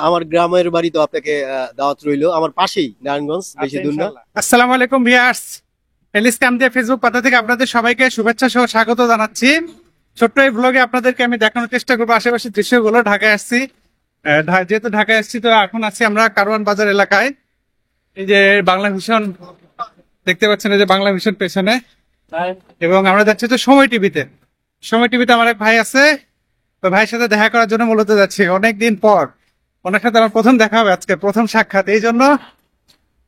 আমার গ্রামের বাড়ি তো আপনাকে দাওয়াত রইলো, আমার পাশেই নারায়ণগঞ্জ, বেশি আচ্ছা, দূর না। ইনশাআল্লাহ। আসসালামু আলাইকুম ভিউয়ার্স, এলিস কামদিয়া ফেসবুক পাতা থেকে আপনাদের সবাইকে শুভেচ্ছা সহ স্বাগত জানাচ্ছি। ছোট্ট এই ব্লগে আপনাদেরকে আমি দেখানোর চেষ্টা করবো আশেপাশের দৃশ্যগুলো। ঢাকায় আসছি, যেহেতু ঢাকায় আসছি তো এখন আছি আমরা কারওয়ান বাজার এলাকায়। এই যে বাংলা ভিশন দেখতে পাচ্ছেন, এই যে বাংলা ভিশন পেছনে, এবং আমরা যাচ্ছি তো সময় টিভিতে। সময় টিভিতে আমার এক ভাই আছে, ওই ভাইয়ের সাথে দেখা করার জন্য মূলত যাচ্ছি অনেকদিন পর। ওনার সাথে আমার প্রথম দেখা হবে আজকে, প্রথম সাক্ষাৎ, এই জন্য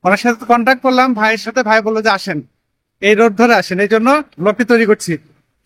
ওনার সাথে কন্ট্যাক্ট করলাম ভাইয়ের সাথে। ভাই বললো যে আসেন, এই রোড ধরে আসেন, এই জন্য ব্লগটি তৈরি করছি।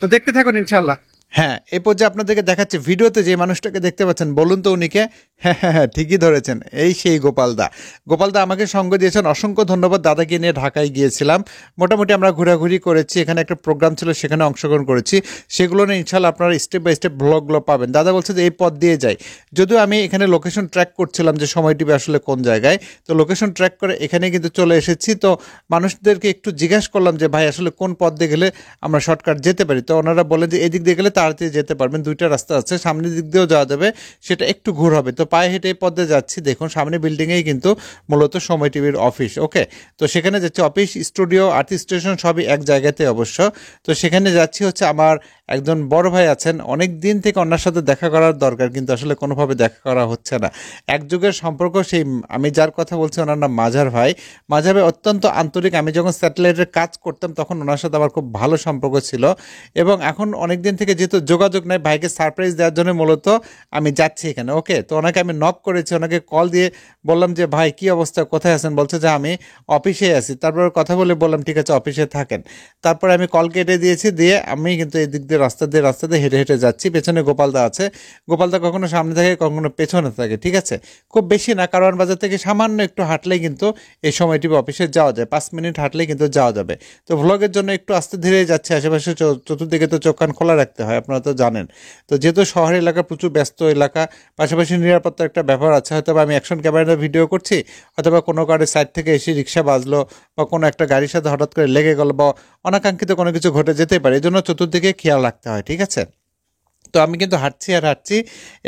তো দেখতে থাকুন ইনশাল্লাহ। হ্যাঁ, এই পর্যায়ে আপনাদেরকে দেখাচ্ছি ভিডিওতে যে মানুষটাকে দেখতে পাচ্ছেন, বলুন তো উনিকে। হ্যাঁ হ্যাঁ হ্যাঁ, ঠিকই ধরেছেন, এই সেই গোপালদা। গোপালদা আমাকে সঙ্গ দিয়েছেন, অসংখ্য ধন্যবাদ। দাদাকে নিয়ে ঢাকায় গিয়েছিলাম, মোটামুটি আমরা ঘোরাঘুরি করেছি, এখানে একটা প্রোগ্রাম ছিল সেখানে অংশগ্রহণ করেছি। সেগুলো নিয়ে ইনশাল্লাহ আপনারা স্টেপ বাই স্টেপ ব্লগগুলো পাবেন। দাদা বলছে যে এই পথ দিয়ে যাই, যদিও আমি এখানে লোকেশন ট্র্যাক করছিলাম যে সময় টিভি আসলে কোন জায়গায়। তো লোকেশন ট্র্যাক করে এখানে কিন্তু চলে এসেছি। তো মানুষদেরকে একটু জিজ্ঞাসা করলাম যে ভাই আসলে কোন পথ দিয়ে গেলে আমরা শর্টকাট যেতে পারি। তো ওনারা বলেন যে এই দিক দিয়ে গেলে তাড়াতাড়ি যেতে পারবেন, দুইটা রাস্তা আছে, সামনের দিক দিয়েও যাওয়া যাবে, সেটা একটু ঘুর হবে। তো পায়ে হেঁটে এই পথে যাচ্ছি, দেখুন সামনে বিল্ডিংয়েই কিন্তু মূলত সময় টিভির অফিস। ওকে, তো সেখানে যাচ্ছি, অফিস স্টুডিও আর্ট স্টেশন সবই এক জায়গাতে অবশ্য। তো সেখানে যাচ্ছি হচ্ছে, আমার একজন বড় ভাই আছেন, অনেক দিন থেকে ওনার সাথে দেখা করার দরকার, কিন্তু আসলে কোনোভাবে দেখা করা হচ্ছে না। এক যুগের সম্পর্ক সেই, আমি যার কথা বলছি ওনার নাম মাঝার ভাই। মাঝার ভাই অত্যন্ত আন্তরিক। আমি যখন স্যাটেলাইটের কাজ করতাম তখন ওনার সাথে আমার খুব ভালো সম্পর্ক ছিল, এবং এখন অনেক দিন থেকে যেহেতু যোগাযোগ নেই, ভাইকে সারপ্রাইজ দেওয়ার জন্য মূলত আমি যাচ্ছি এখানে। ওকে, তো ওনাকে আমি নক করেছি, ওনাকে কল দিয়ে বললাম যে ভাই কি অবস্থা, কোথায় আছেন? বলছে যে আমি অফিসে আছি। তারপর কথা বলে বললাম ঠিক আছে অফিসে থাকেন। তারপরে আমি কল কেটে দিয়েছি, দিয়ে আমি কিন্তু এই দিক দিয়ে রাস্তা দিয়ে হেঁটে হেঁটে যাচ্ছি। পেছনে গোপালদা আছে। গোপালদা কখনো সামনে থাকে কখনো পেছনে থাকে, ঠিক আছে? খুব বেশি না, কারওয়ান বাজার থেকে সামান্য একটু হাঁটলেই কিন্তু এই সময় টিভি অফিসে যাওয়া যায়, 5 মিনিট হাঁটলেই কিন্তু যাওয়া যাবে। তো ভ্লগের জন্য একটু আস্তে ধীরে যাচ্ছে, আশেপাশে চতুর্দিকে তো চোখ কান খোলা রাখতে হয়, আপনারা তো জানেন। তো যেহেতু শহর এলাকা, প্রচুর ব্যস্ত এলাকা, পাশাপাশি নিরাপত্তার একটা ব্যাপার আছে। হয়তো আমি অ্যাকশন ক্যামেরা ভিডিও করছি, অথবা কোনো গাড়ির সাইড থেকে এসে রিক্সা বাজলো, বা কোনো একটা গাড়ির সাথে হঠাৎ করে লেগে গেল, বা অনাকাঙ্ক্ষিত কোনো কিছু ঘটে যেতে পারে, এই জন্য চতুর্দিকে খেয়াল রাখতে হয়, ঠিক আছে? তো আমি কিন্তু হাঁটছি আর হাঁটছি,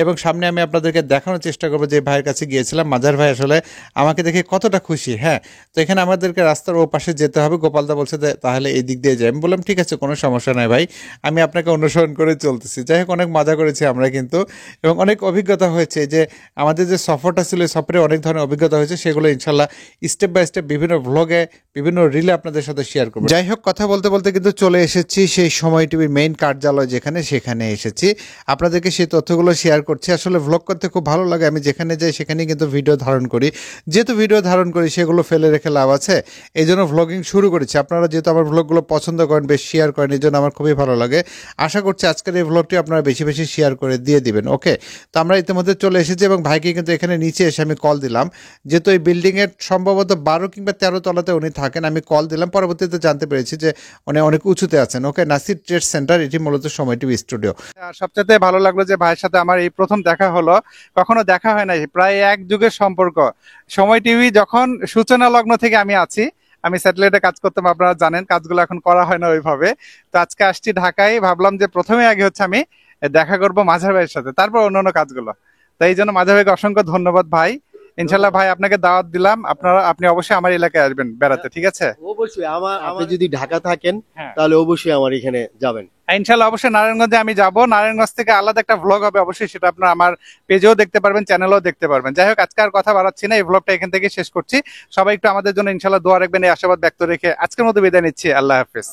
এবং সামনে আমি আপনাদেরকে দেখানোর চেষ্টা করবো যে ভাইয়ের কাছে গিয়েছিলাম। মাজার ভাই আসলে আমাকে দেখে কতটা খুশি। হ্যাঁ, তো এখানে আমাদেরকে রাস্তার ও পাশে যেতে হবে। গোপালদা বলছে যে তাহলে এই দিক দিয়ে যাই। আমি বললাম ঠিক আছে, কোনো সমস্যা নাই ভাই, আমি আপনাকে অনুসরণ করে চলতেছি। যাই হোক, অনেক মজা করেছি আমরা কিন্তু, এবং অনেক অভিজ্ঞতা হয়েছে। যে আমাদের যে সফরটা ছিল, সফরে অনেক ধরনের অভিজ্ঞতা হয়েছে, সেগুলো ইনশাল্লাহ স্টেপ বাই স্টেপ বিভিন্ন ভ্লগে, বিভিন্ন রিলে আপনাদের সাথে শেয়ার করবো। যাই হোক, কথা বলতে বলতে কিন্তু চলে এসেছি সেই সময় টিভির মেইন কার্যালয় যেখানে, সেখানে এসেছি। আপনাদেরকে সেই তথ্যগুলো শেয়ার করছি। আসলে ভ্লগ করতে খুব ভালো লাগে, আমি যেখানে যাই সেখানেই কিন্তু ভিডিও ধারণ করি। যেহেতু ভিডিও ধারণ করি, সেগুলো ফেলে রেখে লাভ আছে, এই জন্য ভ্লগিং শুরু করেছি। আপনারা যেহেতু আমার ভ্লগগুলো পছন্দ করেন, বেশ শেয়ার করেন, এই জন্য আমার খুবই ভালো লাগে। আশা করছি আজকের এই ভ্লগটি আপনারা বেশি বেশি শেয়ার করে দিয়ে দিবেন। ওকে, তো আমরা ইতিমধ্যে চলে এসেছি, এবং ভাইকে কিন্তু এখানে নিচে এসে আমি কল দিলাম। যেহেতু এই বিল্ডিংয়ের সম্ভবত 12 কিংবা 13 তলাতে উনি থাকেন, আমি কল দিলাম, পরবর্তীতে জানতে পেরেছি যে উনি অনেক উঁচুতে আছেন। ওকে, নাসির ট্রেড সেন্টার, এটি মূলত সময় টিভি স্টুডিও। আর সবচেয়ে ভালো লাগলো যে ভাইয়ের সাথে আমার এই প্রথম দেখা হলো, কখনো দেখা হয় নাই, প্রায় এক যুগের সম্পর্ক। সময় টিভি যখন সূচনা লগ্ন থেকে আমি আছি, আমি স্যাটেলাইটে কাজ করতাম, আপনারা জানেন, কাজগুলো এখন করা হয় না ওইভাবে। তো আজকে আসছি ঢাকায়, ভাবলাম যে প্রথমে আগে হচ্ছে আমি দেখা করব মাঝার ভাইয়ের সাথে, তারপর অন্যান্য কাজগুলো। তাই এই জন্য মাঝার ভাইকে অসংখ্য ধন্যবাদ ভাই। ইনশাল্লাহ ভাই, আপনাকে দাওয়াত দিলাম, আপনি অবশ্যই আমার এলাকায় আসবেন বেড়াতে, ঠিক আছে? অবশ্যই আপনি যদি ঢাকা থাকেন হ্যাঁ, তাহলে অবশ্যই আমার এখানে যাবেন। ইনশাল্লাহ অবশ্যই নারায়ণগঞ্জে আমি যাব। নারায়ণগঞ্জ থেকে আলাদা একটা ভ্লগ হবে অবশ্যই, সেটা আপনার আমার পেজেও দেখতে পারবেন, চ্যানেলেও দেখতে পারবেন। যাই হোক, আজকে আর কথা বাড়াচ্ছি না, এই ভ্লগটা এখান থেকে শেষ করছি। সবাই একটু আমাদের জন্য ইনশাল্লাহ দোয়া রাখবেন, এই আশাবাদ ব্যক্ত রেখে আজকের মতো বিদায় নিচ্ছি। আল্লাহ হাফেজ।